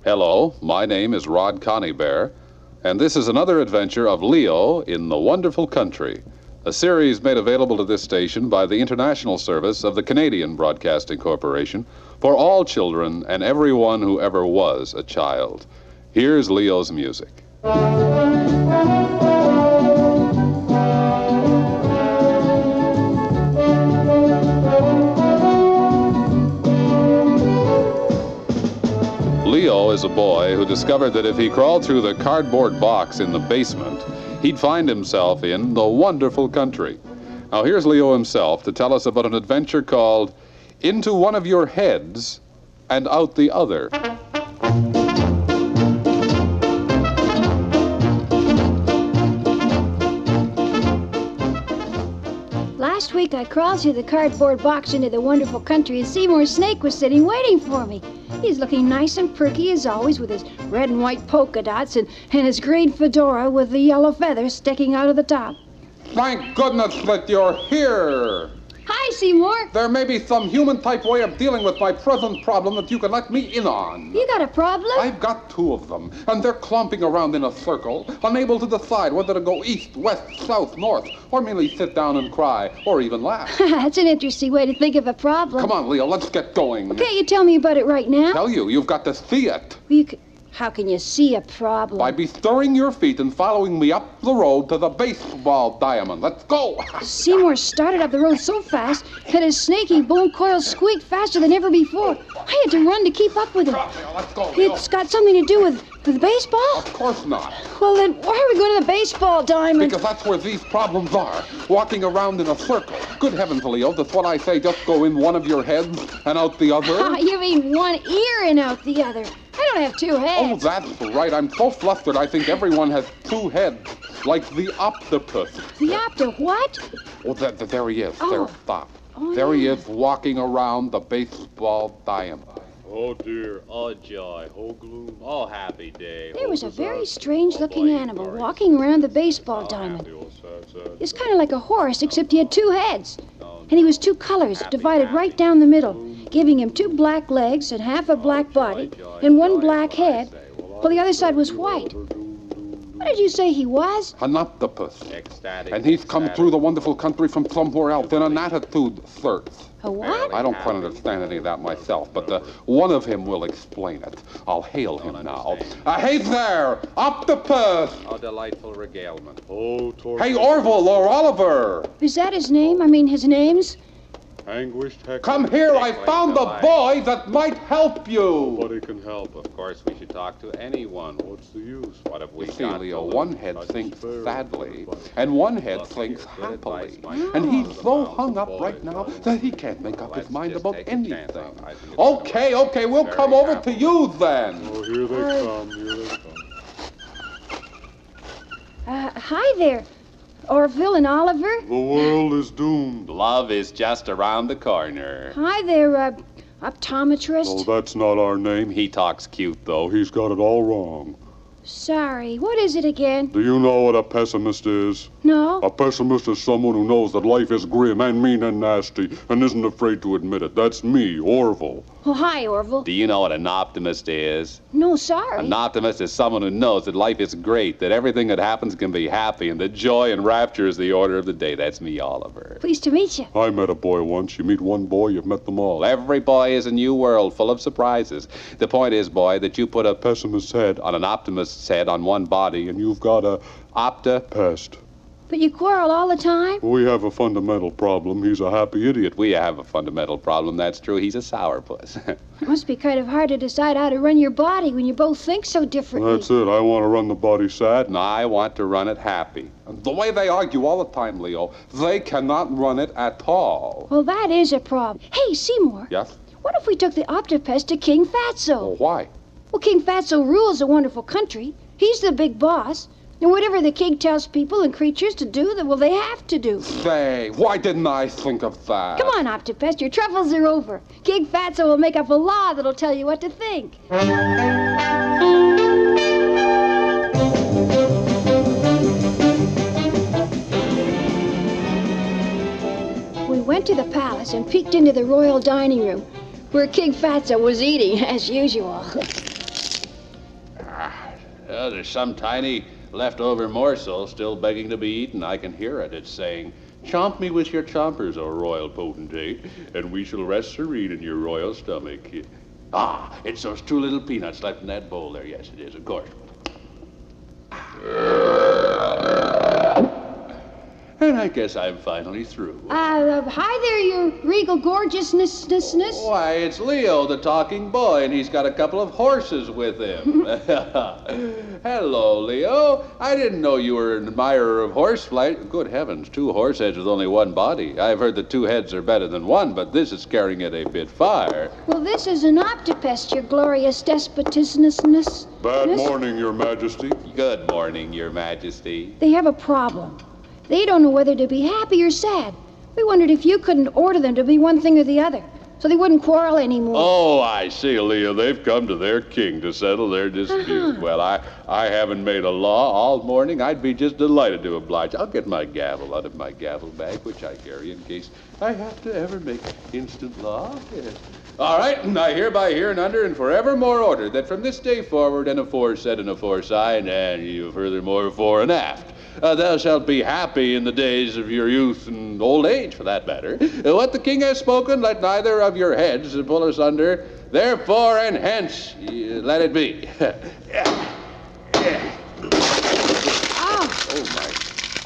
Hello, my name is Rod Coneybear, and this is another adventure of Leo in the Wonderful Country, a series made available to this station by the international service of the Canadian Broadcasting Corporation for all children and everyone who ever was a child. Here's Leo's music. Leo is a boy who discovered that if he crawled through the cardboard box in the basement, he'd find himself in the wonderful country. Now here's Leo himself to tell us about an adventure called Into One of Your Heads and Out the Other. Last week I crawled through the cardboard box into the wonderful country and Seymour Snake was sitting waiting for me. He's looking nice and perky as always with his red and white polka dots and his green fedora with the yellow feathers sticking out of the top. Thank goodness that you're here. Hi, Seymour. There may be some human-type way of dealing with my present problem that you can let me in on. You got a problem? I've got two of them, and they're clomping around in a circle, unable to decide whether to go east, west, south, north, or merely sit down and cry, or even laugh. That's an interesting way to think of a problem. Come on, Leo, let's get going. Well, can't you tell me about it right now? Tell you, you've got to see it. How can you see a problem? By bestirring your feet and following me up the road to the baseball diamond. Let's go. Seymour started up the road so fast that his snaky bone coils squeaked faster than ever before. I had to run to keep up with him. Let's go, Leo. It's got something to do with baseball? Of course not. Well, then why are we going to the baseball diamond? Because that's where these problems are. Walking around in a circle. Good heavens, Leo, that's what I say. Just go in one of your heads and out the other. You mean one ear and out the other. I don't have two heads. Oh, that's right. I'm so flustered I think everyone has two heads. Like the octopus. The octopus what? Oh, there he is. Oh. There, stop. Oh, there he yeah. is walking around the baseball diamond. Oh dear, oh joy, oh gloom, oh happy day. There oh was a very disaster. strange-looking Oh, animal sorry. walking around the baseball Oh, diamond. happy, oh, sad. It's kind of like a horse, except he had two heads. No, And he was two colors, Happy, divided happy. right down the middle, giving him two black legs and half a black body and one black head, while the other side was white. What did you say he was? An octopus. ecstatic. And he's come ecstatic. through the wonderful country from somewhere else in an attitude search. A what? I don't quite understand any of that myself, but one of him will explain it. I'll hail him now. Hey there, octopus! Oh, delightful regalement. Oh, torture. Hey, Orville or Oliver! Is that his name? I mean, his names? Anguished heck. Come here, I found a boy that might help you! Nobody can help. Of course, we should talk to anyone. What's the use? What have we You see, got Leo, to lose? one head Such thinks very sadly, good and one head Look thinks here, good happily. advice, my And friend. he's so Mountain hung up boys, right now boys. that he can't make up his Let's mind just about take a chance. anything. I think it's Okay, we'll very come over happy. to you then. Oh, here they come, here they come. Hi there, Orville and Oliver. The world is doomed. Love is just around the corner. Hi there, optometrist. Oh, that's not our name. He talks cute, though. He's got it all wrong. Sorry, what is it again? Do you know what a pessimist is? No? A pessimist is someone who knows that life is grim and mean and nasty and isn't afraid to admit it. That's me, Orville. Oh, hi, Orville. Do you know what an optimist is? No, sorry. An optimist is someone who knows that life is great, that everything that happens can be happy, and that joy and rapture is the order of the day. That's me, Oliver. Pleased to meet you. I met a boy once. You meet one boy, you've met them all. Well, every boy is a new world full of surprises. The point is, boy, that you put a Pessimist's head, on an optimist's head on one body, and you've got a opta. pest. But you quarrel all the time? We have a fundamental problem. He's a happy idiot. We have a fundamental problem, that's true. He's a sourpuss. It must be kind of hard to decide how to run your body when you both think so differently. That's it. I want to run the body sad. And I want to run it happy. The way they argue all the time, Leo, they cannot run it at all. Well, that is a problem. Hey, Seymour. Yes? What if we took the octopus to King Fatso? Well, why? Well, King Fatso rules a wonderful country. He's the big boss. And whatever the king tells people and creatures to do, then, well, they have to do. Say, why didn't I think of that? Come on, Octopus, your troubles are over. King Fatso will make up a law that'll tell you what to think. We went to the palace and peeked into the royal dining room, where King Fatso was eating, as usual. There's some tiny leftover morsel still begging to be eaten. I can hear it. It's saying, "Chomp me with your chompers, O royal potentate, and we shall rest serene in your royal stomach." Ah, it's those two little peanuts left in that bowl there. Yes, it is, of course. And I guess I'm finally through. Hi there, your regal gorgeousness. Why, it's Leo, the talking boy, and he's got a couple of horses with him. Hello, Leo. I didn't know you were an admirer of horseflight. Good heavens, 2 horse heads with only 1 body. I've heard that 2 heads are better than 1, but this is carrying it a bit far. Well, this is an octopus, your glorious despotisness. Bad morning, Your Majesty. Good morning, Your Majesty. They have a problem. They don't know whether to be happy or sad. We wondered if you couldn't order them to be one thing or the other, so they wouldn't quarrel anymore. Oh, I see, Leo. They've come to their king to settle their dispute. Well, I haven't made a law all morning. I'd be just delighted to oblige. I'll get my gavel out of my gavel bag, which I carry in case I have to ever make instant law. Yes. All right, and I hereby hereunder and forevermore order that from this day forward and aforesaid and aforeside, and you furthermore fore and aft, thou shalt be happy in the days of your youth and old age, for that matter. What the king has spoken, let neither of your heads pull us under. Therefore and hence, let it be. Oh, my.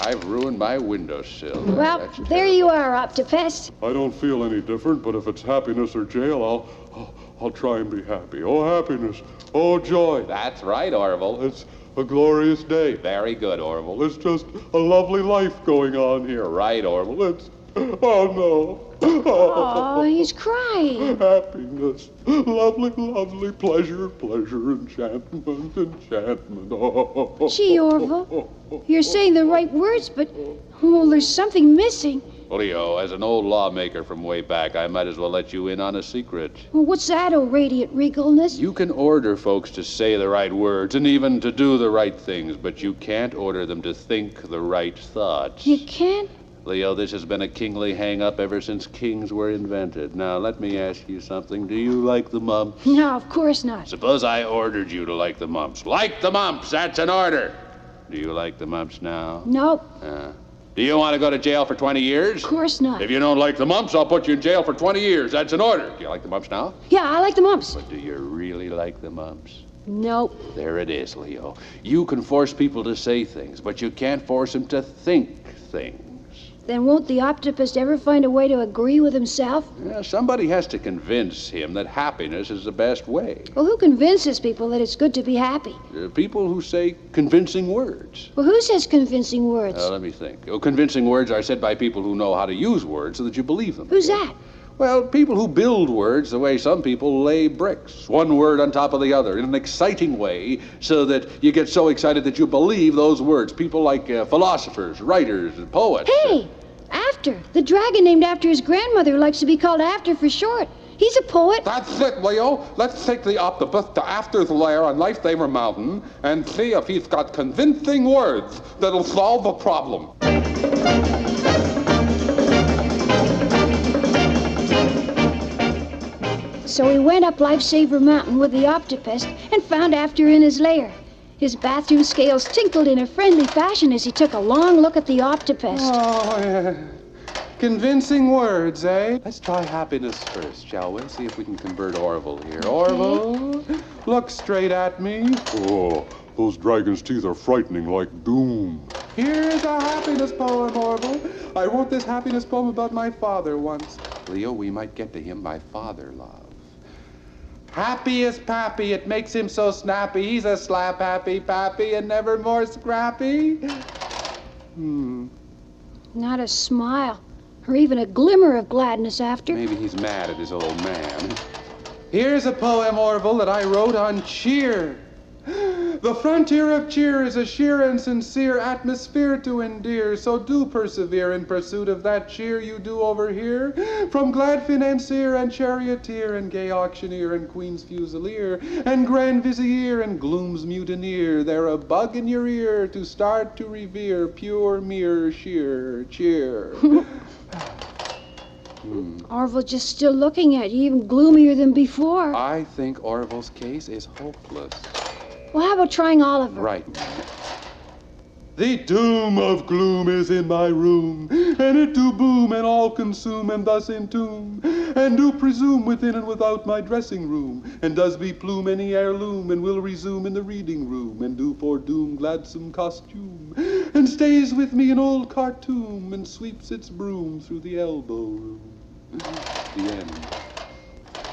I've ruined my windowsill. Well, there you are, Octopus. I don't feel any different, but if it's happiness or jail, I'll try and be happy. Oh, happiness. Oh, joy. That's right, Orville. It's a glorious day. Very good, Orville. It's just a lovely life going on here. Right, Orville. It's... Oh, no. Oh, he's crying. Happiness. Lovely, lovely pleasure, pleasure, enchantment, enchantment. Oh. Gee, Orville, you're saying the right words, but, there's something missing. Leo, as an old lawmaker from way back, I might as well let you in on a secret. Well, what's that, oh radiant regalness? You can order folks to say the right words and even to do the right things, but you can't order them to think the right thoughts. You can't? Leo, this has been a kingly hang-up ever since kings were invented. Now, let me ask you something. Do you like the mumps? No, of course not. Suppose I ordered you to like the mumps. Like the mumps! That's an order! Do you like the mumps now? Nope. Do you want to go to jail for 20 years? Of course not. If you don't like the mumps, I'll put you in jail for 20 years. That's an order. Do you like the mumps now? Yeah, I like the mumps. But do you really like the mumps? Nope. There it is, Leo. You can force people to say things, but you can't force them to think things. Then won't the octopus ever find a way to agree with himself? Yeah, somebody has to convince him that happiness is the best way. Well, who convinces people that it's good to be happy? People who say convincing words. Well, who says convincing words? Let me think. Convincing words are said by people who know how to use words so that you believe them. Who's that? Well, people who build words the way some people lay bricks, one word on top of the other, in an exciting way, so that you get so excited that you believe those words. People like philosophers, writers, and poets. Hey, After. The dragon named after his grandmother likes to be called After for short. He's a poet. That's it, Leo. Let's take the octopus to After's lair on Lifesaver Mountain and see if he's got convincing words that'll solve the problem. So he went up Lifesaver Mountain with the octopus and found After in his lair. His bathroom scales tinkled in a friendly fashion as he took a long look at the octopus. Oh, yeah. Convincing words, eh? Let's try happiness first, shall we? See if we can convert Orville here. Orville, look straight at me. Oh, those dragon's teeth are frightening like doom. Here's a happiness poem, Orville. I wrote this happiness poem about my father once. Leo, we might get to him by father love. Happy is Pappy, it makes him so snappy. He's a slap happy Pappy and never more scrappy. Not a smile, or even a glimmer of gladness After. Maybe he's mad at his old man. Here's a poem, Orville, that I wrote on cheer. The frontier of cheer is a sheer and sincere atmosphere to endear, so do persevere in pursuit of that cheer you do over here. From glad financier and charioteer and gay auctioneer and queen's fusilier and grand vizier and gloom's mutineer, they're a bug in your ear to start to revere pure mere sheer cheer. Orville just still looking at you, even gloomier than before. I think Orville's case is hopeless. Well, how about trying Oliver? Right. The doom of gloom is in my room, and it do boom and all consume, and thus entomb, and do presume within and without my dressing room, and does be plume any heirloom, and will resume in the reading room, and do foredoom gladsome costume, and stays with me an old cartoon, and sweeps its broom through the elbow room. The end.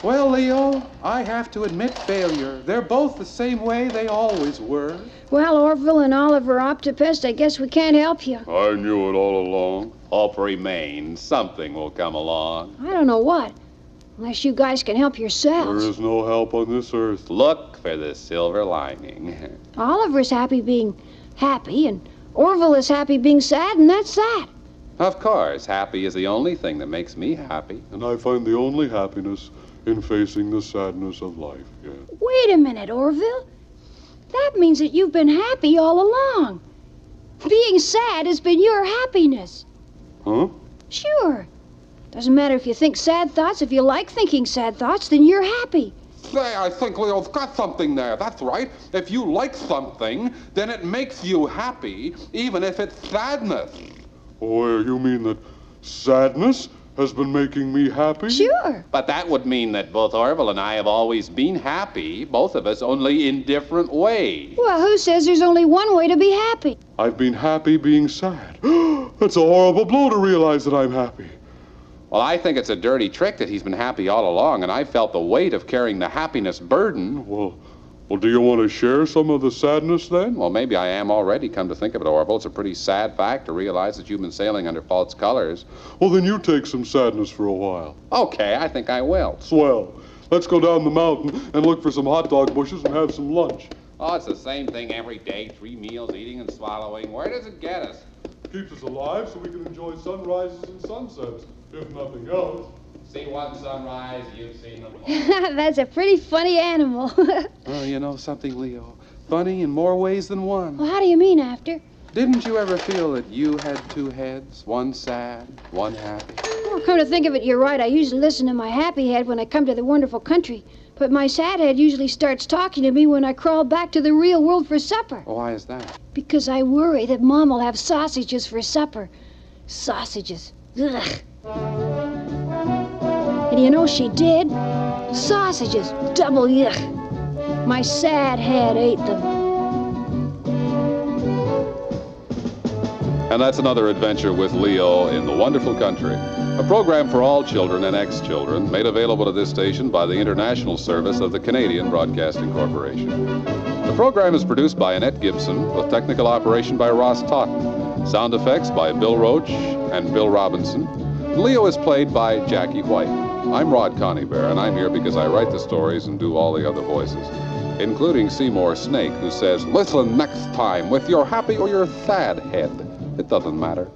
Well, Leo, I have to admit failure. They're both the same way they always were. Well, Orville and Oliver Octopus, I guess we can't help you. I knew it all along. Hope remains. Something will come along. I don't know what. Unless you guys can help There yourselves. is no help on this earth. Look for the silver lining. Oliver's happy being happy, and Orville is happy being sad, and that's that. Of course, happy is the only thing that makes me happy. And I find the only happiness in facing the sadness of life, yeah. Wait a minute, Orville. That means that you've been happy all along. Being sad has been your happiness. Huh? Sure. Doesn't matter if you think sad thoughts. If you like thinking sad thoughts, then you're happy. Say, I think Leo's got something there. That's right. If you like something, then it makes you happy, even if it's sadness. Oh, you mean that sadness has been making me happy? Sure. But that would mean that both Orville and I have always been happy, both of us, only in different ways. Well, who says there's only one way to be happy? I've been happy being sad. That's a horrible blow to realize that I'm happy. Well, I think it's a dirty trick that he's been happy all along, and I felt the weight of carrying the happiness burden. Well, do you want to share some of the sadness then? Well, maybe I am already, come to think of it, Orville. It's a pretty sad fact to realize that you've been sailing under false colors. Well, then you take some sadness for a while. Okay, I think I will. Swell. Let's go down the mountain and look for some hot dog bushes and have some lunch. Oh, it's the same thing every day, 3 meals, eating and swallowing. Where does it get us? Keeps us alive so we can enjoy sunrises and sunsets, if nothing else. See one sunrise, you've seen them all. That's a pretty funny animal. Oh, you know something, Leo? Funny in more ways than one. Well, how do you mean, after? Didn't you ever feel that you had two heads, one sad, one happy? Well, come to think of it, you're right. I usually listen to my happy head when I come to the wonderful country. But my sad head usually starts talking to me when I crawl back to the real world for supper. Oh, why is that? Because I worry that Mom will have sausages for supper. Sausages. Ugh. And you know she did? Sausages. Double yuck. My sad head ate them. And that's another adventure with Leo in the Wonderful Country, a program for all children and ex-children made available to this station by the international service of the Canadian Broadcasting Corporation. The program is produced by Annette Gibson with technical operation by Ross Totten, sound effects by Bill Roach and Bill Robinson. Leo is played by Jackie White. I'm Rod Coneybear, and I'm here because I write the stories and do all the other voices, including Seymour Snake, who says, "Listen next time with your happy or your sad head. It doesn't matter."